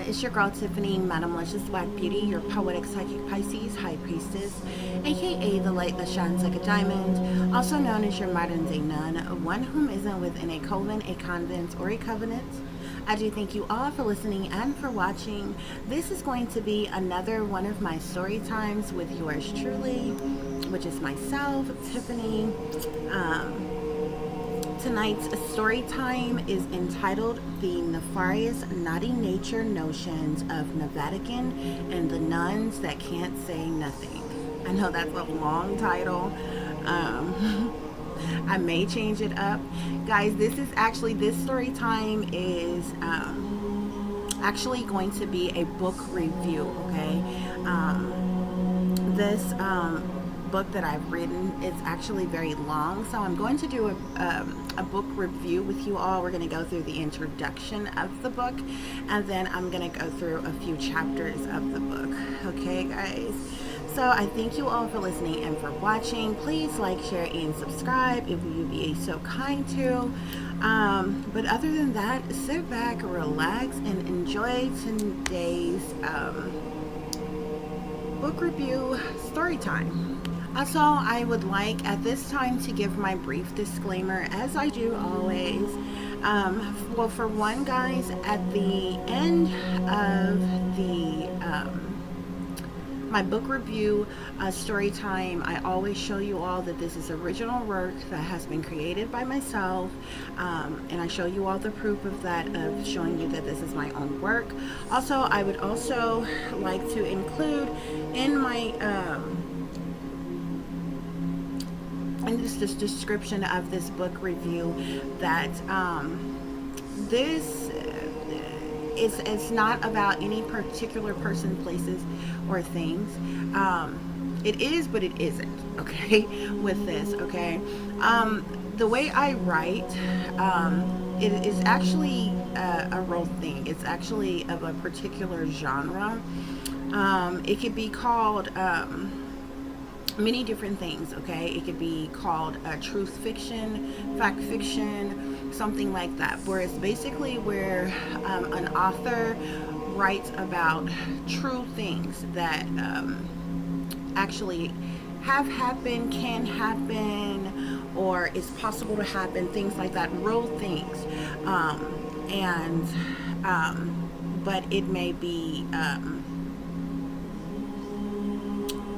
It's your girl Tiffany, Madam Luscious Black Beauty, your poetic psychic Pisces, High Priestess, aka the light that shines like a diamond, also known as your modern day nun, one whom isn't within a coven, a convent, or a covenant. I do thank you all for listening and for watching. This is going to be another one of my story times with yours truly, which is myself, Tiffany. Tonight's story time is entitled The Nefarious Naughty Nature Notions of the Vatican and the Nuns That Can't Say Nothing. I know that's a long title. I may change it up. Guys, this story time is actually going to be a book review, okay? This book that I've written is actually very long, so I'm going to do a book review with you all. We're going to go through the introduction of the book, and then I'm going to go through a few chapters of the book. Okay, guys? So I thank you all for listening and for watching. Please like, share, and subscribe if you be so kind to. But other than that, sit back, relax, and enjoy today's book review story time. Also, I would like at this time to give my brief disclaimer, as I do always. Well, for one, guys, at the end of the my book review story time, I always show you all that this is original work that has been created by myself, and I show you all the proof of that, of showing you that this is my own work. Also, I would also like to include in my in this description of this book review that this it's not about any particular person, places, or things. It is, but it isn't, okay, with this, okay? The way I write, it is actually a real thing. It's actually of a particular genre. It could be called many different things, okay? It could be called truth fiction, fact fiction, something like that, where it's basically where an author writes about true things that actually have happened, can happen, or is possible to happen, things like that, real things. But it may be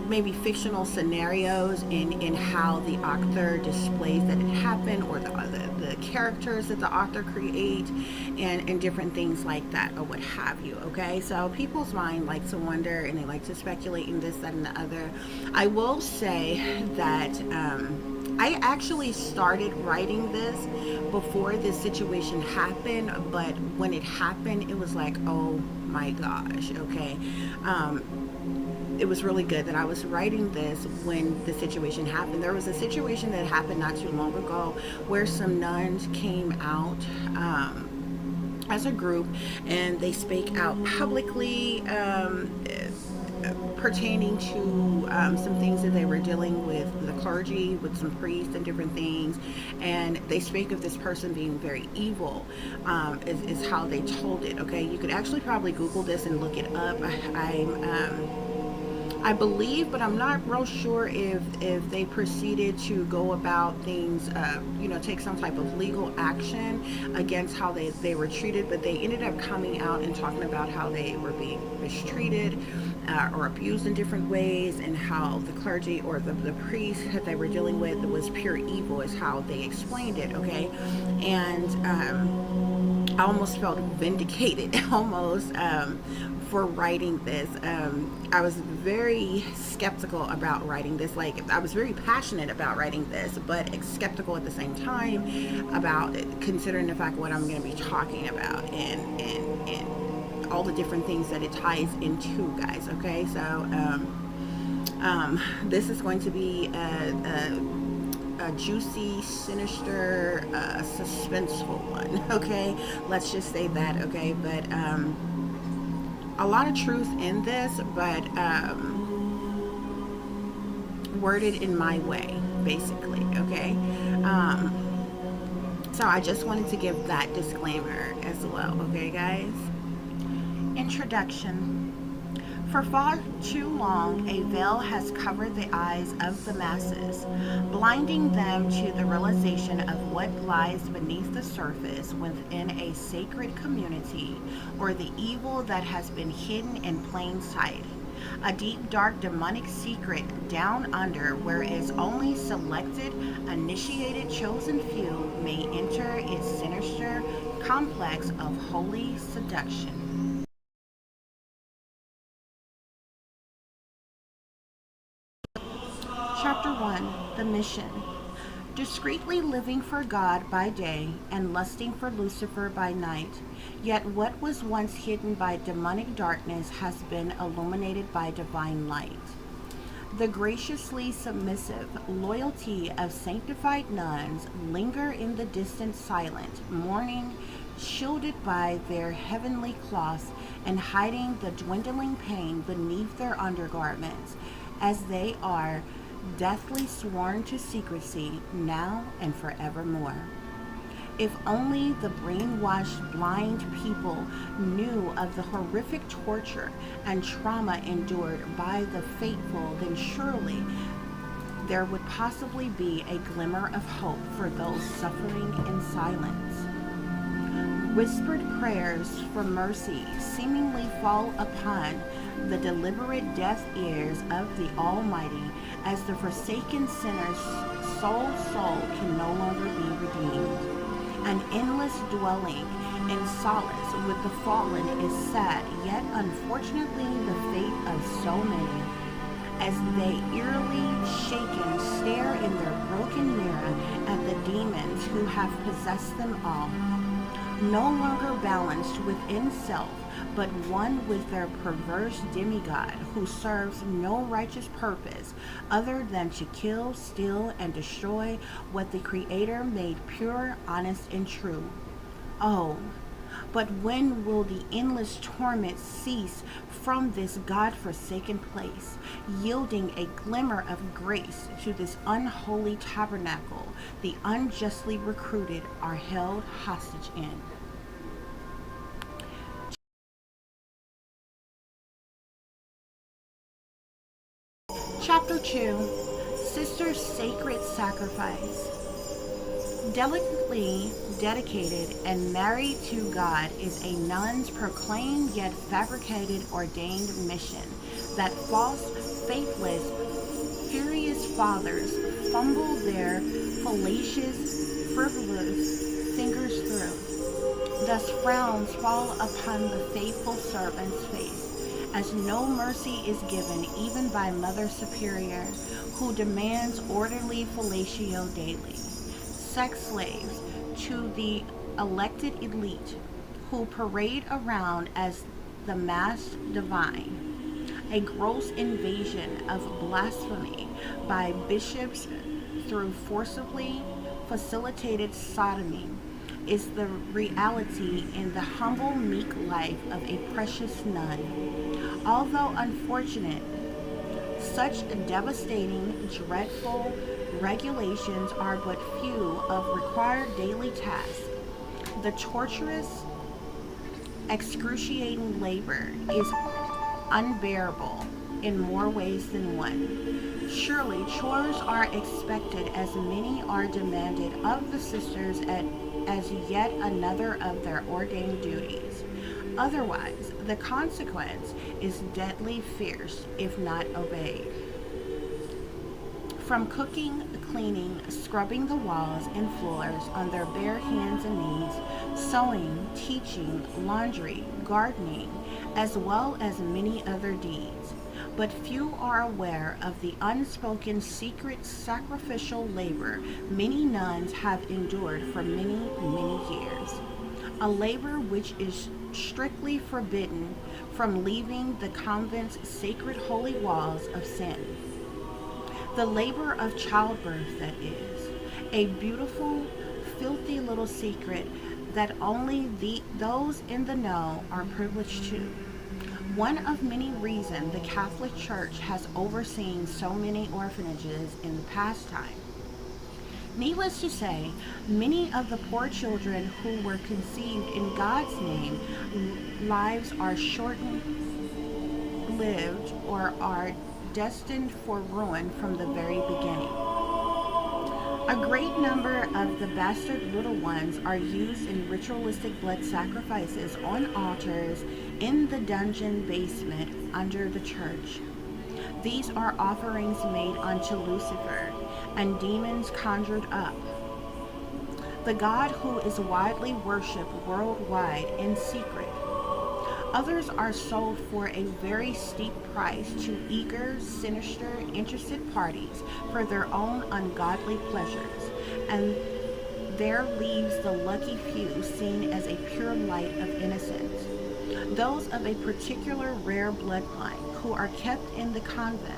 maybe fictional scenarios in how the author displays that it happened, or the characters that the author create, and different things like that, or what have you, okay? So people's mind like to wonder, and they like to speculate in this, that, and the other. I will say that I actually started writing this before this situation happened, but when it happened, it was like, oh my gosh, okay? It was really good that I was writing this when the situation happened. There was a situation that happened not too long ago where some nuns came out as a group, and they spake out publicly pertaining to some things that they were dealing with the clergy, with some priests and different things, and they spake of this person being very evil, is how they told it, okay? You could actually probably Google this and look it up. I believe, but I'm not real sure if they proceeded to go about things, take some type of legal action against how they were treated, but they ended up coming out and talking about how they were being mistreated or abused in different ways, and how the clergy or the priest that they were dealing with was pure evil, is how they explained it, okay? And I almost felt vindicated almost for writing this. I was very skeptical about writing this. Like, I was very passionate about writing this, but skeptical at the same time about it, considering the fact what I'm going to be talking about, and all the different things that it ties into, guys, okay? So this is going to be a juicy, sinister, suspenseful one, okay? Let's just say that, okay? But a lot of truth in this, but worded in my way, basically, okay? So I just wanted to give that disclaimer as well, okay, guys? Introduction. For far too long, a veil has covered the eyes of the masses, blinding them to the realization of what lies beneath the surface within a sacred community, or the evil that has been hidden in plain sight. A deep, dark, demonic secret down under, whereas only selected, initiated, chosen few may enter its sinister complex of holy seduction. Chapter 1. The Mission. Discreetly living for God by day and lusting for Lucifer by night, yet what was once hidden by demonic darkness has been illuminated by divine light. The graciously submissive loyalty of sanctified nuns linger in the distant silent, mourning, shielded by their heavenly cloths and hiding the dwindling pain beneath their undergarments, as they are deathly sworn to secrecy now and forevermore. If only the brainwashed, blind people knew of the horrific torture and trauma endured by the faithful, then surely there would possibly be a glimmer of hope for those suffering in silence. Whispered prayers for mercy seemingly fall upon the deliberate deaf ears of the Almighty, as the forsaken sinner's soul can no longer be redeemed. An endless dwelling in solace with the fallen is sad, yet unfortunately the fate of so many, as they eerily shaken stare in their broken mirror at the demons who have possessed them all. No longer balanced within self, but one with their perverse demigod, who serves no righteous purpose other than to kill, steal, and destroy what the Creator made pure, honest, and true. Oh, but when will the endless torment cease from this God-forsaken place, yielding a glimmer of grace to this unholy tabernacle the unjustly recruited are held hostage in? Chapter 2. Sister's Sacred Sacrifice. Delicately dedicated and married to God is a nun's proclaimed yet fabricated ordained mission that false, faithless, furious fathers fumble their fallacious, frivolous fingers through. Thus frowns fall upon the faithful servant's face, as no mercy is given even by Mother Superior, who demands orderly fellatio daily. Sex slaves to the elected elite, who parade around as the masked divine. A gross invasion of blasphemy by bishops through forcibly facilitated sodomy is the reality in the humble, meek life of a precious nun. Although unfortunate, such devastating, dreadful regulations are but few of required daily tasks. The torturous, excruciating labor is unbearable in more ways than one. Surely chores are expected as many are demanded of the sisters as yet another of their ordained duties. Otherwise, the consequence is deadly fierce if not obeyed. From cooking, cleaning, scrubbing the walls and floors on their bare hands and knees, sewing, teaching, laundry, gardening, as well as many other deeds. But few are aware of the unspoken secret sacrificial labor many nuns have endured for many, many years. A labor which is strictly forbidden from leaving the convent's sacred holy walls of sin. The labor of childbirth, that is, a beautiful, filthy little secret that only those in the know are privileged to. One of many reasons the Catholic Church has overseen so many orphanages in the past time. Needless to say, many of the poor children who were conceived in God's name, lives are shortened lived or are destined for ruin from the very beginning. A great number of the bastard little ones are used in ritualistic blood sacrifices on altars in the dungeon basement under the church. These are offerings made unto Lucifer and demons conjured up, the god who is widely worshipped worldwide in secret. Others are sold for a very steep price to eager, sinister, interested parties for their own ungodly pleasures, and there leaves the lucky few seen as a pure light of innocence. Those of a particular rare bloodline who are kept in the convent,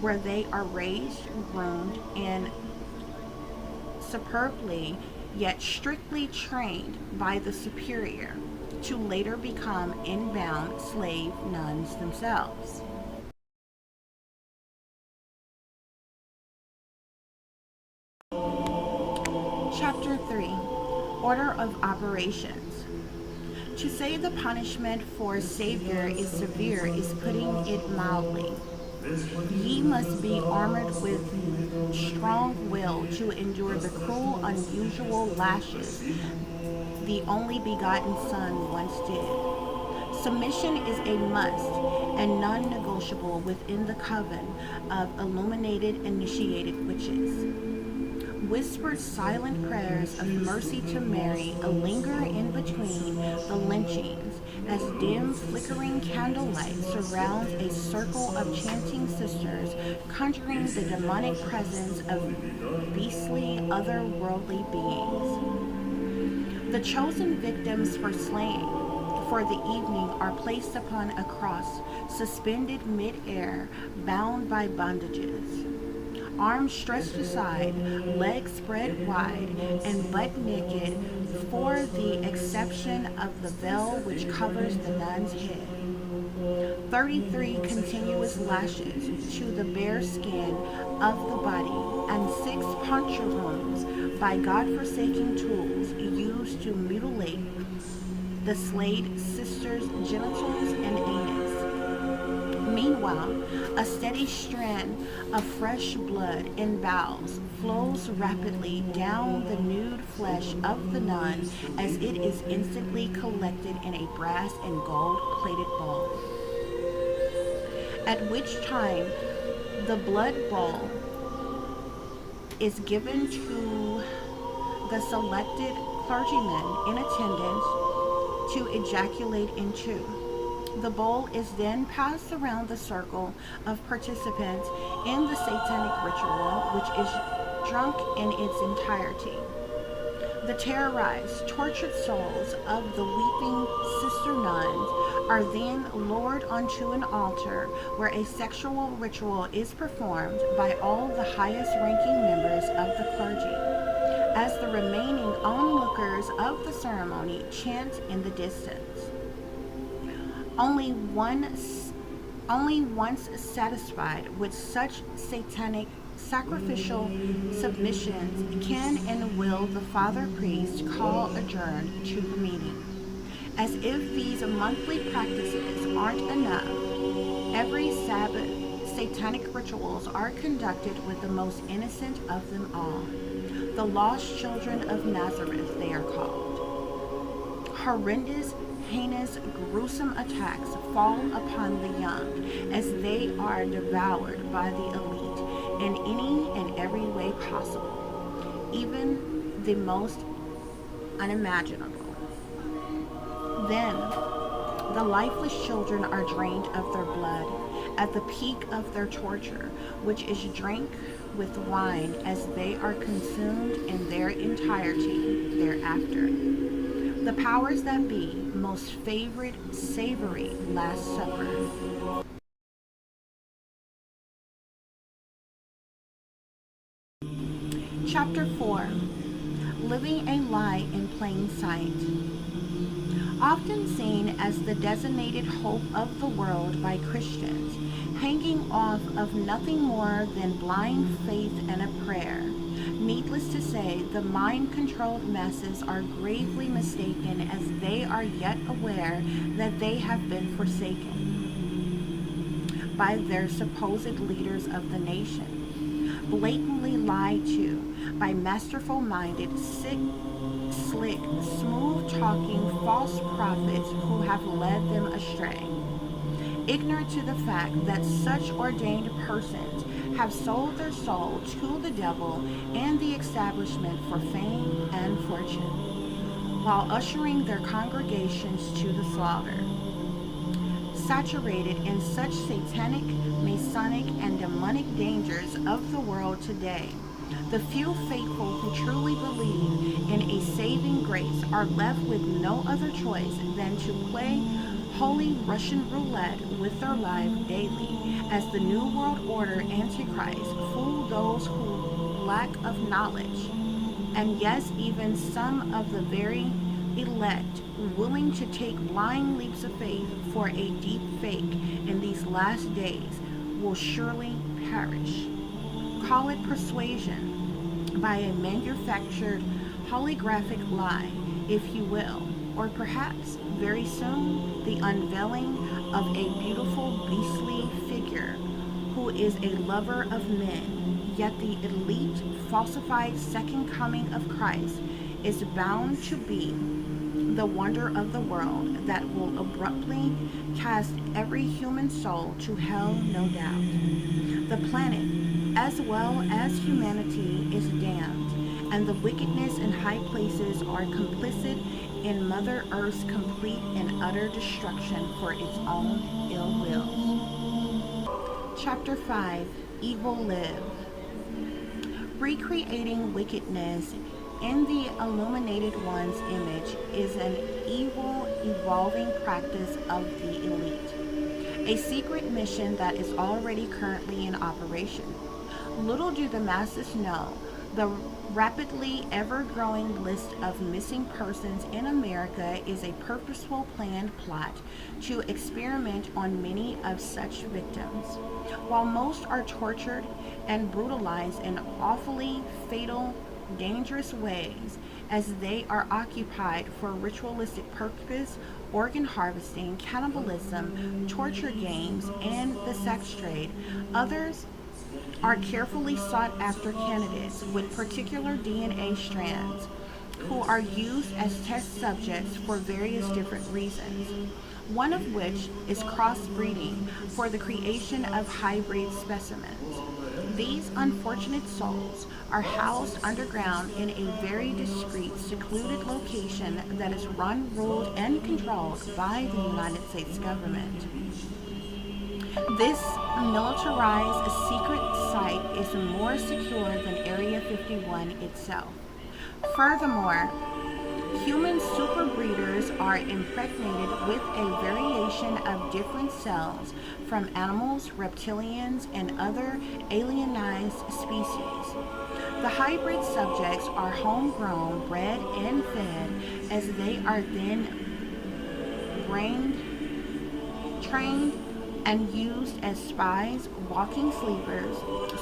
where they are raised, groomed, and superbly yet strictly trained by the superior, to later become inbound slave nuns themselves. Chapter 3. Order of Operations. To say the punishment for Savior is severe is putting it mildly. Ye must be armored with strong will to endure the cruel, unusual lashes the only begotten Son once did. Submission is a must and non-negotiable within the coven of illuminated, initiated witches. Whispered silent prayers of mercy to Mary linger in between the lynchings as dim flickering candlelight surrounds a circle of chanting sisters conjuring the demonic presence of beastly otherworldly beings. The chosen victims for slaying for the evening are placed upon a cross, suspended mid-air, bound by bandages. Arms stretched aside, legs spread wide, and butt naked, for the exception of the veil which covers the nun's head. 33 continuous lashes to the bare skin of the body, and 6 puncture wounds by God-forsaken tools used to mutilate the slayed sister's genitals and anus. Meanwhile, a steady stream of fresh blood and bowels flows rapidly down the nude flesh of the nun as it is instantly collected in a brass and gold-plated bowl. At which time, the blood bowl is given to the selected clergyman in attendance to ejaculate into. The bowl is then passed around the circle of participants in the satanic ritual, which is drunk in its entirety. The terrorized, tortured souls of the weeping sister nuns are then lowered onto an altar where a sexual ritual is performed by all the highest ranking members of the clergy, as the remaining onlookers of the ceremony chant in the distance. Only once satisfied with such satanic sacrificial submissions can and will the father priest call adjourn to the meeting. As if these monthly practices aren't enough, every Sabbath satanic rituals are conducted with the most innocent of them all. The lost children of Nazareth, they are called. Horrendous, heinous, gruesome attacks fall upon the young as they are devoured by the elite in any and every way possible, even the most unimaginable. Then the lifeless children are drained of their blood at the peak of their torture, which is drank with wine as they are consumed in their entirety thereafter. The powers that be, most favorite, savory Last Supper. Chapter 4. Living a Lie in Plain Sight. Often seen as the designated hope of the world by Christians, hanging off of nothing more than blind faith and a prayer, Needless to say, the mind-controlled masses are gravely mistaken, as they are yet aware that they have been forsaken by their supposed leaders of the nation, blatantly lied to by masterful-minded, sick, slick, smooth-talking false prophets who have led them astray, ignorant to the fact that such ordained persons have sold their soul to the devil and the establishment for fame and fortune, while ushering their congregations to the slaughter. Saturated in such satanic, masonic, and demonic dangers of the world today, the few faithful who truly believe in a saving grace are left with no other choice than to play holy Russian roulette with their life daily, as the New World Order Antichrist fool those who lack of knowledge, and yes, even some of the very elect willing to take blind leaps of faith for a deep fake in these last days will surely perish. Call it persuasion by a manufactured holographic lie, if you will, or perhaps very soon the unveiling of a beautiful beastly figure who is a lover of men, yet the elite falsified second coming of Christ is bound to be the wonder of the world that will abruptly cast every human soul to hell, no doubt. The planet, as well as humanity, is damned, and the wickedness in high places are complicit in Mother Earth's complete and utter destruction for its own ill will. Chapter 5. Evil Live. Recreating wickedness in the illuminated one's image is an evil, evolving practice of the elite, a secret mission that is already currently in operation. Little do the masses know the rapidly ever-growing list of missing persons in America is a purposeful planned plot to experiment on many of such victims. While most are tortured and brutalized in awfully fatal, dangerous ways, as they are occupied for ritualistic purpose, organ harvesting, cannibalism, torture games, and the sex trade, others are carefully sought after candidates with particular DNA strands who are used as test subjects for various different reasons, one of which is crossbreeding for the creation of hybrid specimens. These unfortunate souls are housed underground in a very discreet, secluded location that is run, ruled, and controlled by the United States government. This militarized secret site is more secure than Area 51 itself. Furthermore, human superbreeders are impregnated with a variation of different cells from animals, reptilians, and other alienized species. The hybrid subjects are homegrown, bred, and fed, as they are then brained, trained, and used as spies, walking sleepers,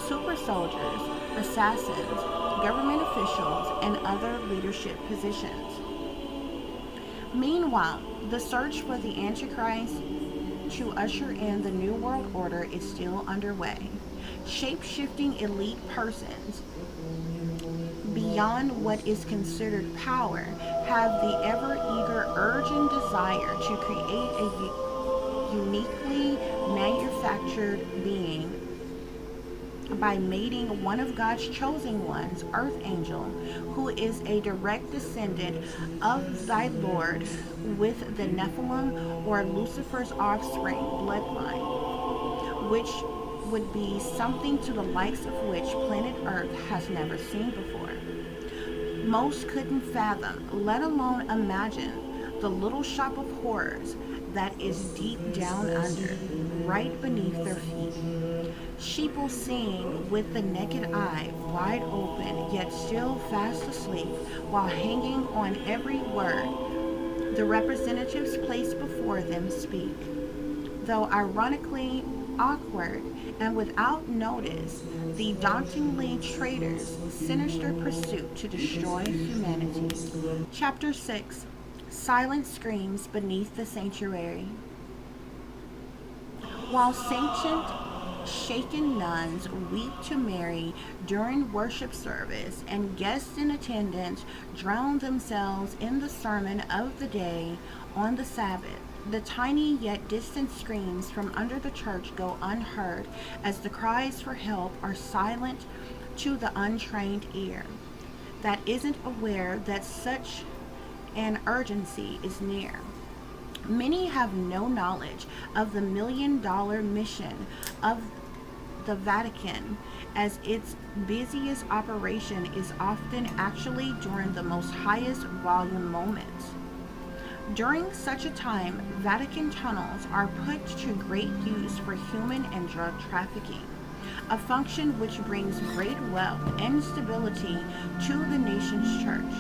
super soldiers, assassins, government officials, and other leadership positions. Meanwhile, the search for the Antichrist to usher in the New World Order is still underway. Shape-shifting elite persons, beyond what is considered power, have the ever-eager urge and desire to create a uniquely manufactured being by mating one of God's chosen ones, Earth Angel, who is a direct descendant of thy Lord, with the Nephilim or Lucifer's offspring bloodline, which would be something to the likes of which planet Earth has never seen before. Most couldn't fathom, let alone imagine, the little shop of horrors that is deep down under, right beneath their feet. Sheeple seeing with the naked eye wide open, yet still fast asleep, while hanging on every word the representatives placed before them speak. Though ironically awkward and without notice, the dauntingly traitor's sinister pursuit to destroy humanity. Chapter 6. Silent Screams Beneath the Sanctuary. While sanctioned, shaken nuns weep to Mary during worship service, and guests in attendance drown themselves in the sermon of the day on the Sabbath, the tiny yet distant screams from under the church go unheard as the cries for help are silent to the untrained ear that isn't aware that such an urgency is near. Many have no knowledge of the $1 million mission of the Vatican, as its busiest operation is often actually during the most highest volume moments. During such a time, Vatican tunnels are put to great use for human and drug trafficking, a function which brings great wealth and stability to the nation's church.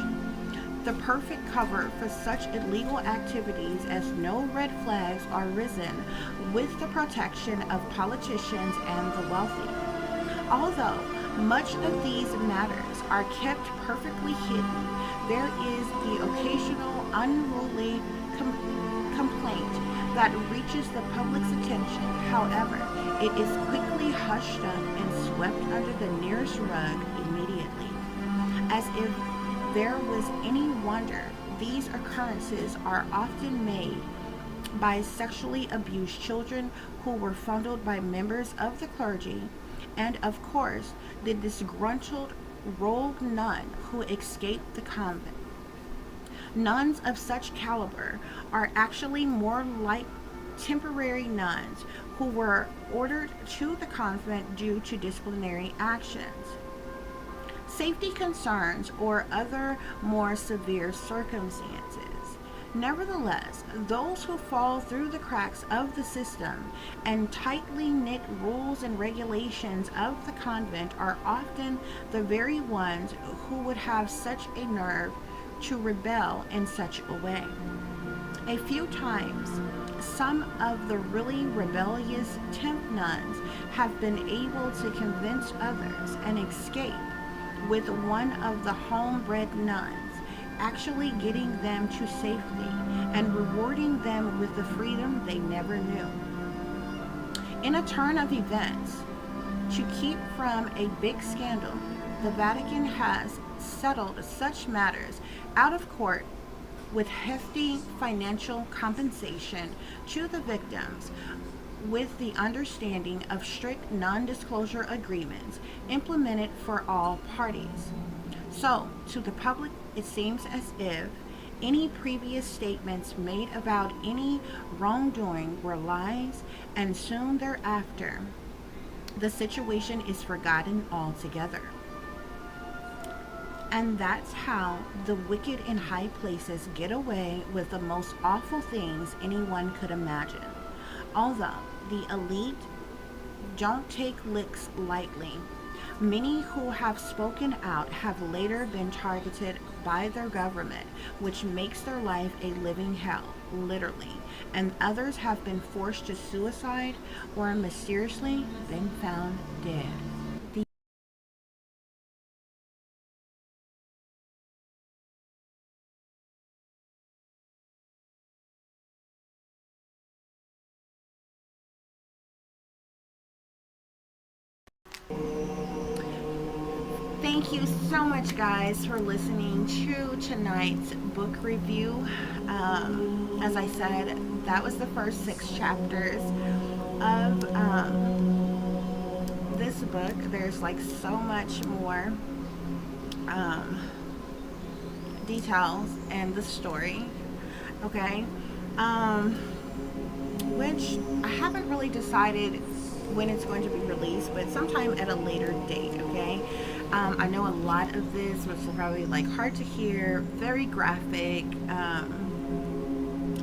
The perfect cover for such illegal activities as no red flags are risen with the protection of politicians and the wealthy. Although much of these matters are kept perfectly hidden, there is the occasional unruly complaint that reaches the public's attention. However, it is quickly hushed up and swept under the nearest rug immediately. As if there was any wonder, these occurrences are often made by sexually abused children who were fondled by members of the clergy, and of course, the disgruntled rogue nun who escaped the convent. Nuns of such caliber are actually more like temporary nuns who were ordered to the convent due to disciplinary actions, safety concerns, or other more severe circumstances. Nevertheless, those who fall through the cracks of the system and tightly knit rules and regulations of the convent are often the very ones who would have such a nerve to rebel in such a way. A few times, some of the really rebellious temp nuns have been able to convince others and escape, with one of the homebred nuns actually getting them to safety and rewarding them with the freedom they never knew. In a turn of events, to keep from a big scandal, the Vatican has settled such matters out of court with hefty financial compensation to the victims, with the understanding of strict non-disclosure agreements implemented for all parties. So, to the public, it seems as if any previous statements made about any wrongdoing were lies, and soon thereafter, the situation is forgotten altogether. And that's how the wicked in high places get away with the most awful things anyone could imagine. Although the elite don't take licks lightly, many who have spoken out have later been targeted by their government, which makes their life a living hell, literally, and others have been forced to suicide or mysteriously been found dead. Thank you so much, guys, for listening to tonight's book review. As I said, that was the first 6 chapters of this book. There's like so much more um, details in the story. Okay, um, which I haven't really decided when it's going to be released, but sometime at a later date. Okay, I know a lot of this was probably like hard to hear, very graphic.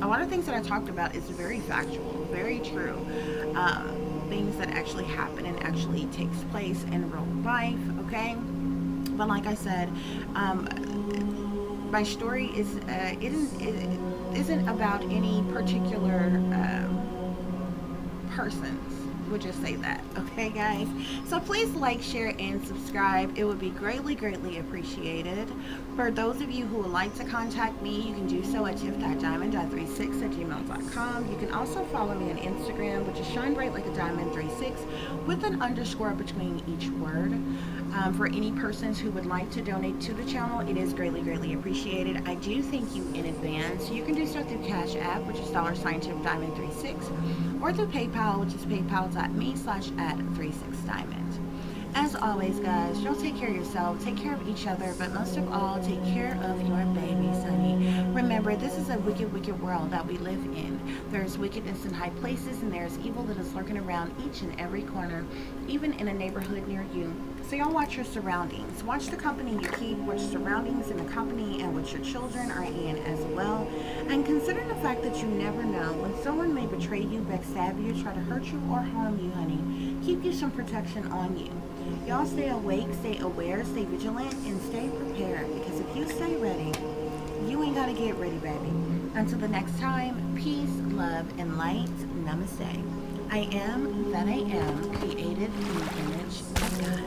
A lot of things that I talked about is very factual, very true. Things that actually happen and actually takes place in real life. Okay, but like I said, my story is it isn't about any particular persons. We'll just say that. Okay, guys? So please like, share, and subscribe. It would be greatly, greatly appreciated. For those of you who would like to contact me, you can do so at tiff.diamond36@gmail.com. You can also follow me on Instagram, which is Shine Bright Like a Diamond 36 with an underscore between each word. For any persons who would like to donate to the channel, it is greatly, greatly appreciated. I do thank you in advance. You can do so through Cash App, which is $TiffDiamond36, or through PayPal, which is paypal.me/@36diamond. As always, guys, y'all take care of yourself, take care of each other, but most of all, take care of your babies, honey. Remember, this is a wicked, wicked world that we live in. There's wickedness in high places, and there's evil that is lurking around each and every corner, even in a neighborhood near you. So y'all watch your surroundings. Watch the company you keep, which surroundings and the company and what your children are in as well. And consider the fact that you never know when someone may betray you, backstab you, try to hurt you, or harm you, honey. Keep you some protection on you. Y'all stay awake, stay aware, stay vigilant, and stay prepared. Because if you stay ready, you ain't gotta get ready, baby. Until the next time, peace, love, and light. Namaste. I am that I am, created in the image of God.